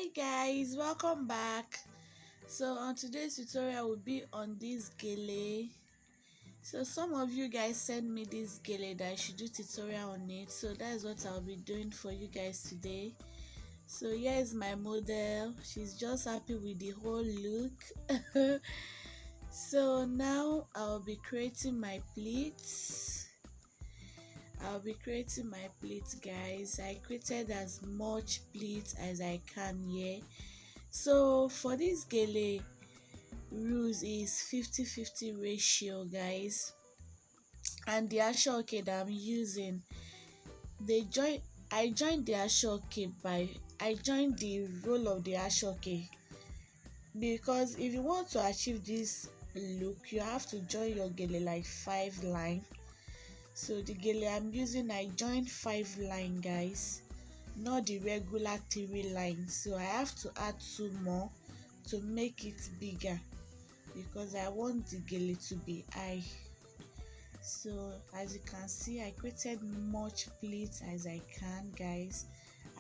Hi guys, welcome back. So on today's tutorial will be on this gele. So some of you guys sent me this gele that I should do tutorial on it, so that is what I'll be doing for you guys today. So here is my model. She's just happy with the whole look. So now I'll be creating my pleats. Guys. I created as much pleats as I can here. So for this gele, rules is 50-50 ratio, guys. And the ashoke that I'm using, I joined the ashoke I joined the roll of the ashoke, because if you want to achieve this look, you have to join your gele like 5 line. So the gele I'm using, I joined 5 line, guys, not the regular 3 lines. So I have to add 2 more to make it bigger, because I want the gele to be high. So as you can see, I created much pleats as I can, guys.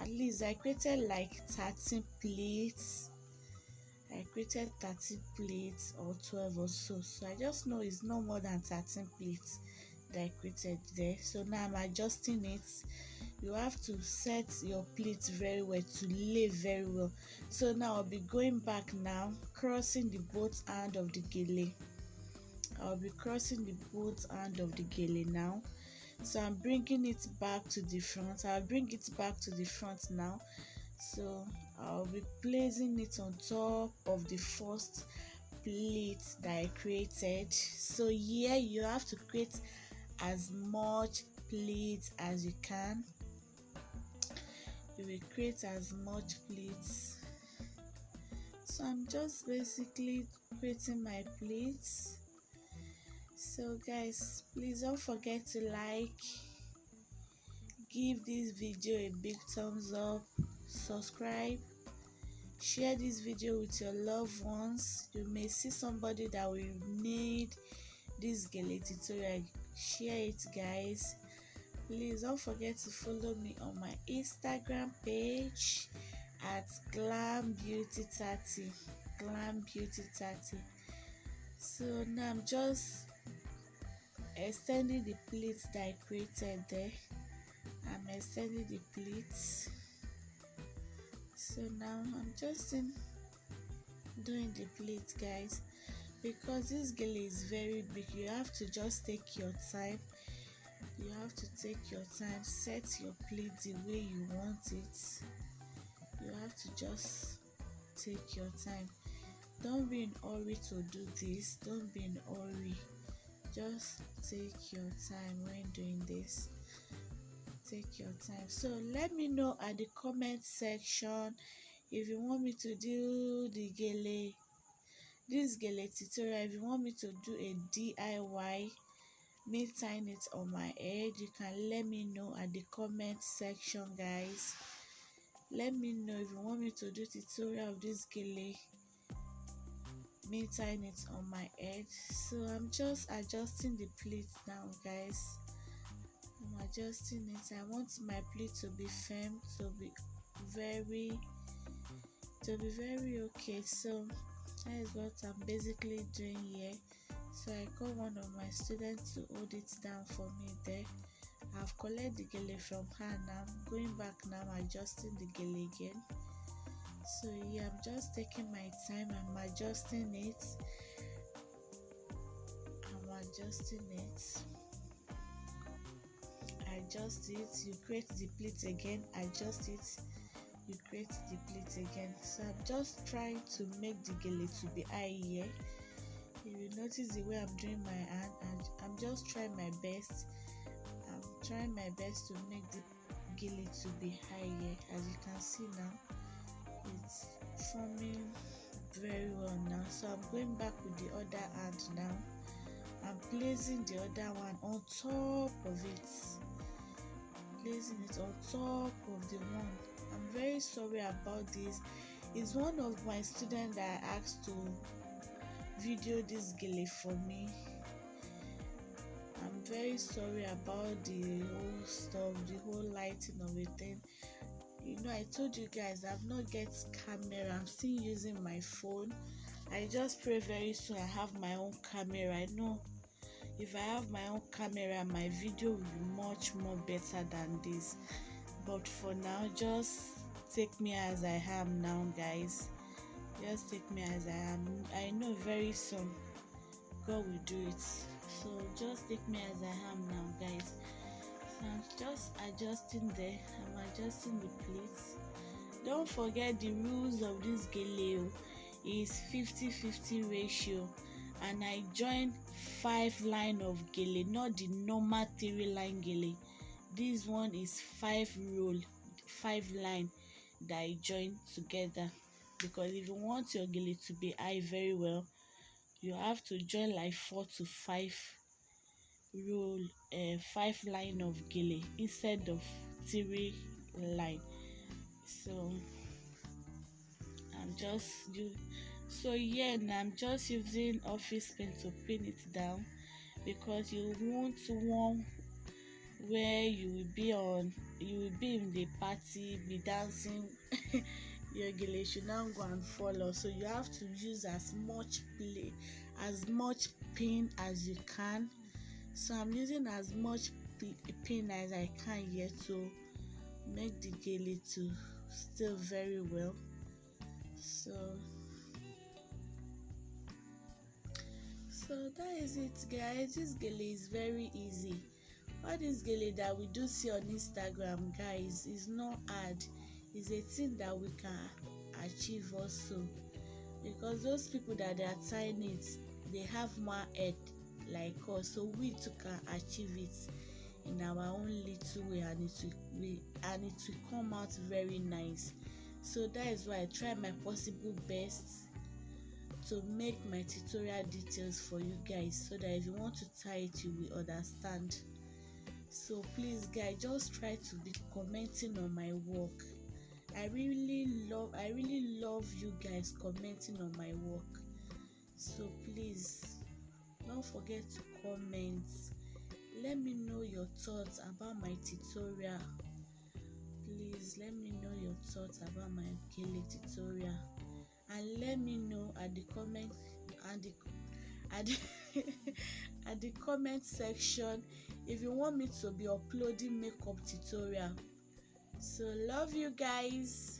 At least I created like 13 pleats. I created 13 pleats or 12 or so. So I just know it's no more than 13 pleats that I created there. So now I'm adjusting it. You have to set your pleats very well to lay very well. So now I'll be going back now, crossing the both end of the gele. I'll be crossing the both end of the gele now. So I'm bringing it back to the front. I'll bring it back to the front now. So I'll be placing it on top of the first pleat that I created. So here you have to create as much pleats as you can. You will create as much pleats. So I'm just basically creating my pleats. So guys, please don't forget to like, give this video a big thumbs up, subscribe, share this video with your loved ones. You may see somebody that will need this gele tutorial. Share it, guys. Please don't forget to follow me on my Instagram page at glambeauty30. So now I'm just extending the pleats that I created there. I'm extending the pleats. So now I'm just doing the pleats, guys, because this gele is very big. You have to just take your time. You have to take your time, set your pleat the way you want it. You have to just take your time. Don't be in a hurry to do this. Don't be in a hurry. Just take your time when doing this. Take your time. So let me know at the comment section if you want me to do the gele, this gele tutorial. If you want me to do a DIY, me tying it on my head, you can let me know at the comment section, guys. Let me know if you want me to do tutorial of this gele, me tying it on my head. So I'm just adjusting the pleat now, guys. I'm adjusting it. I want my pleat to be firm, to be very okay. So that is what I'm basically doing here. So I call one of my students to hold it down for me there. I've collected the gele from her now. I'm going back now, adjusting the gele again. So yeah, I'm just taking my time. I'm adjusting it. Adjust it. You create the pleat again. Adjust it. You create the pleat again. So I'm just trying to make the gele to be high here. If you notice the way I'm doing my hand, and I'm just trying my best. I'm trying my best to make the gele to be high here. As you can see now, it's forming very well now. So I'm going back with the other hand now. I'm placing the other one on top of it. Placing it on top of the one. I'm very sorry about this. It's one of my students that I asked to video this gele for me. I'm very sorry about the whole stuff, the whole lighting of it. Then I told you guys I've not get camera. I'm still using my phone. I just pray very soon I have my own camera. I know if I have my own camera, my video will be much more better than this. But for now, just take me as I am now, guys. Just take me as I am. I know very soon God will do it. So just take me as I am now, guys. So I'm just adjusting there. I'm adjusting the plates. Don't forget the rules of this Gele is 50-50 ratio, and I joined 5 line of Gele, not the normal 3 line Gele. This one is 5 line that I join together, because if you want your Gele to be high very well, you have to join like 4 to 5 roll 5 line of Gele instead of 3 line. So I'm just I'm just using office pen to pin it down, because you want one where you will be in the party, be dancing. Your Gele should now go and follow, so you have to use as much pin as you can. So I'm using as much pin as I can here to make the Gele to still very well. So that is it, guys. This Gele is very easy. All this Gele that we do see on Instagram, guys, is not hard. It's a thing that we can achieve also, because those people that they are tying it, they have more head like us, so we too can achieve it in our own little way, and it will come out very nice. So that is why I try my possible best to make my tutorial details for you guys, so that if you want to tie it, you will understand. So please, guys, just try to be commenting on my work. I really love you guys commenting on my work. So please don't forget to comment. Let me know your thoughts about my tutorial. Please let me know your thoughts about my Gele tutorial, and let me know at the comment at the comment section if you want me to be uploading makeup tutorial. So love you guys.